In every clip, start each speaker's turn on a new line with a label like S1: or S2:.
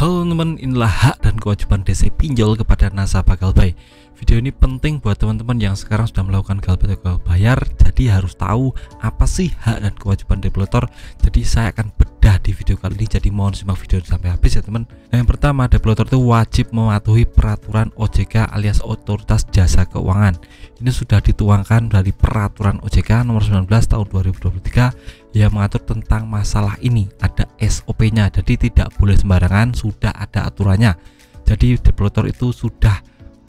S1: Halo teman, inilah hak dan kewajiban DC pinjol kepada nasabah Galbay. Video ini penting buat teman-teman yang sekarang sudah melakukan Galbay atau bayar, jadi harus tahu apa sih hak dan kewajiban developer. Jadi saya akan bedah di video kali ini, jadi mohon simak video sampai habis ya teman. Nah, yang pertama, developer itu wajib mematuhi peraturan OJK alias Otoritas Jasa Keuangan. Ini sudah dituangkan dari peraturan OJK nomor 19 tahun 2023 yang mengatur tentang masalah ini. Ada SOP-nya, jadi tidak boleh sembarangan, sudah ada aturannya. Jadi developer itu sudah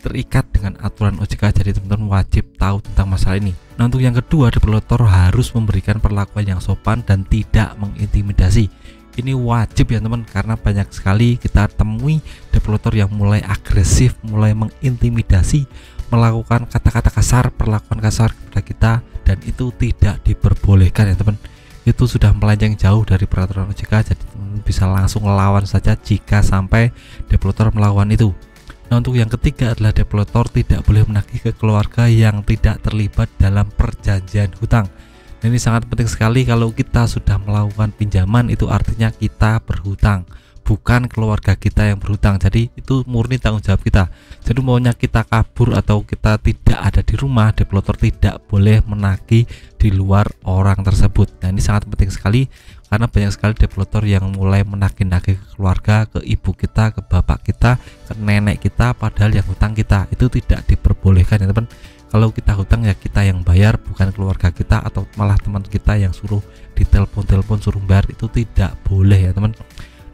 S1: terikat dengan aturan OJK, jadi teman-teman wajib tahu tentang masalah ini. Nah, untuk yang kedua, developer harus memberikan perlakuan yang sopan dan tidak mengintimidasi. Ini wajib ya teman, karena banyak sekali kita temui developer yang mulai agresif, mulai mengintimidasi, melakukan kata-kata kasar, perlakuan kasar kepada kita, dan itu tidak diperbolehkan ya teman. Itu sudah melenceng jauh dari peraturan OJK, jadi teman-teman bisa langsung lawan saja jika sampai developer melawan itu. Nah, untuk yang ketiga adalah developer tidak boleh menagih ke keluarga yang tidak terlibat dalam perjanjian hutang. Nah, ini sangat penting sekali. Kalau kita sudah melakukan pinjaman, itu artinya kita berhutang, bukan keluarga kita yang berhutang. Jadi itu murni tanggung jawab kita. Jadi maunya kita kabur atau kita tidak ada di rumah, developer tidak boleh menagih di luar orang tersebut. Nah, ini sangat penting sekali karena banyak sekali developer yang mulai menagih-nagih ke keluarga, ke ibu kita, ke bapak kita, ke nenek kita, padahal yang hutang kita. Itu tidak diperbolehkan ya teman. Kalau kita hutang ya kita yang bayar, bukan keluarga kita atau malah teman kita yang suruh ditelepon-telepon suruh bayar. Itu tidak boleh ya teman.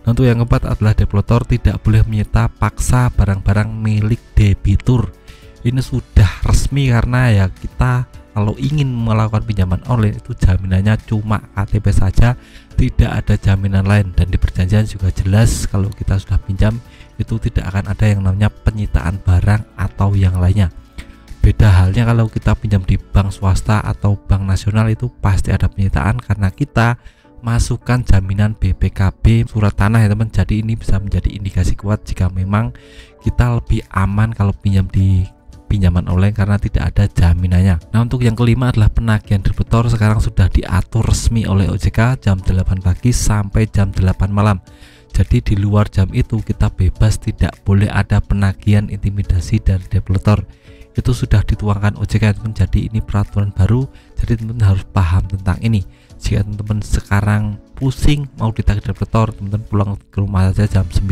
S1: Nah, untuk yang keempat adalah developer tidak boleh menyita paksa barang-barang milik debitur. Ini sudah resmi karena ya kita kalau ingin melakukan pinjaman online itu jaminannya cuma KTP saja, tidak ada jaminan lain, dan di perjanjian juga jelas kalau kita sudah pinjam itu tidak akan ada yang namanya penyitaan barang atau yang lainnya. Beda halnya kalau kita pinjam di bank swasta atau bank nasional, itu pasti ada penyitaan karena kita masukkan jaminan BPKB surat tanah ya teman. Jadi ini bisa menjadi indikasi kuat jika memang kita lebih aman kalau pinjam di pinjaman online karena tidak ada jaminannya. Nah, untuk yang kelima adalah penagihan developer sekarang sudah diatur resmi oleh OJK jam 8 pagi sampai jam 8 malam. Jadi di luar jam itu kita bebas, tidak boleh ada penagihan intimidasi dari developer. Itu sudah dituangkan OJK teman. Jadi ini peraturan baru, jadi teman-teman harus paham tentang ini. Jika teman-teman sekarang pusing mau ditagih developer, teman-teman pulang ke rumah saja jam 9,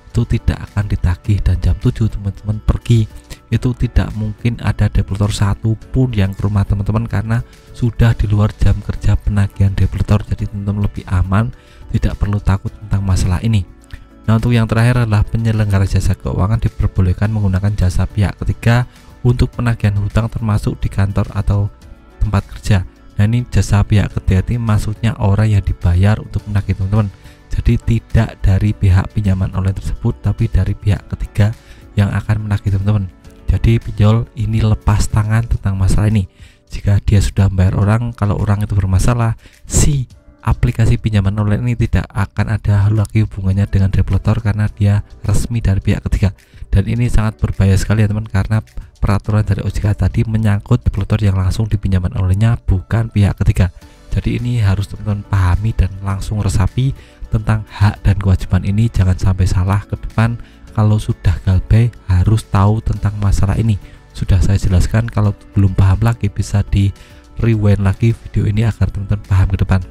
S1: itu tidak akan ditagih, dan jam 7 teman-teman pergi, itu tidak mungkin ada developer satu pun yang ke rumah teman-teman karena sudah di luar jam kerja penagihan developer. Jadi teman-teman lebih aman, tidak perlu takut tentang masalah ini. Nah, untuk yang terakhir adalah penyelenggara jasa keuangan diperbolehkan menggunakan jasa pihak ketiga untuk penagihan hutang termasuk di kantor atau tempat kerja. Nah, ini jasa pihak ketiga ini maksudnya orang yang dibayar untuk menagih teman-teman. Jadi tidak dari pihak pinjaman online tersebut, tapi dari pihak ketiga yang akan menagih teman-teman. Jadi pinjol ini lepas tangan tentang masalah ini. Jika dia sudah membayar orang, kalau orang itu bermasalah, si aplikasi pinjaman online ini tidak akan ada lagi hubungannya dengan developer karena dia resmi dari pihak ketiga. Dan ini sangat berbahaya sekali ya teman, karena peraturan dari OJK tadi menyangkut developer yang langsung di pinjaman online-nya, bukan pihak ketiga. Jadi ini harus teman-teman pahami dan langsung resapi tentang hak dan kewajiban ini. Jangan sampai salah ke depan. Kalau sudah Galbay harus tahu tentang masalah ini. Sudah saya jelaskan, kalau belum paham lagi bisa di rewind lagi video ini agar teman-teman paham ke depan.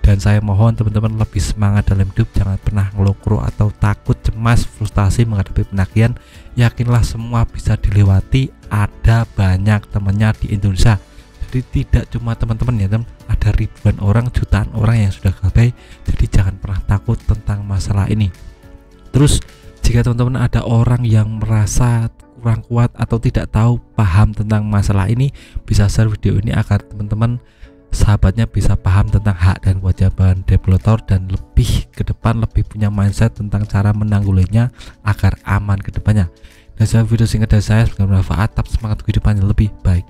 S1: Dan saya mohon teman-teman lebih semangat dalam hidup, jangan pernah ngelokro atau takut, cemas, frustasi menghadapi penagihan. Yakinlah semua bisa dilewati, ada banyak temannya di Indonesia. Jadi tidak cuma teman-teman ya teman, ada ribuan orang, jutaan orang yang sudah Galbay. Jadi jangan pernah takut tentang masalah ini. Terus jika teman-teman ada orang yang merasa kurang kuat atau tidak tahu paham tentang masalah ini, bisa share video ini agar teman-teman sahabatnya bisa paham tentang hak dan kewajiban developer dan lebih ke depan lebih punya mindset tentang cara menanggulanginya agar aman ke depannya. Dan video singkat dari saya, semoga bermanfaat. Tetap semangat kehidupan yang lebih baik.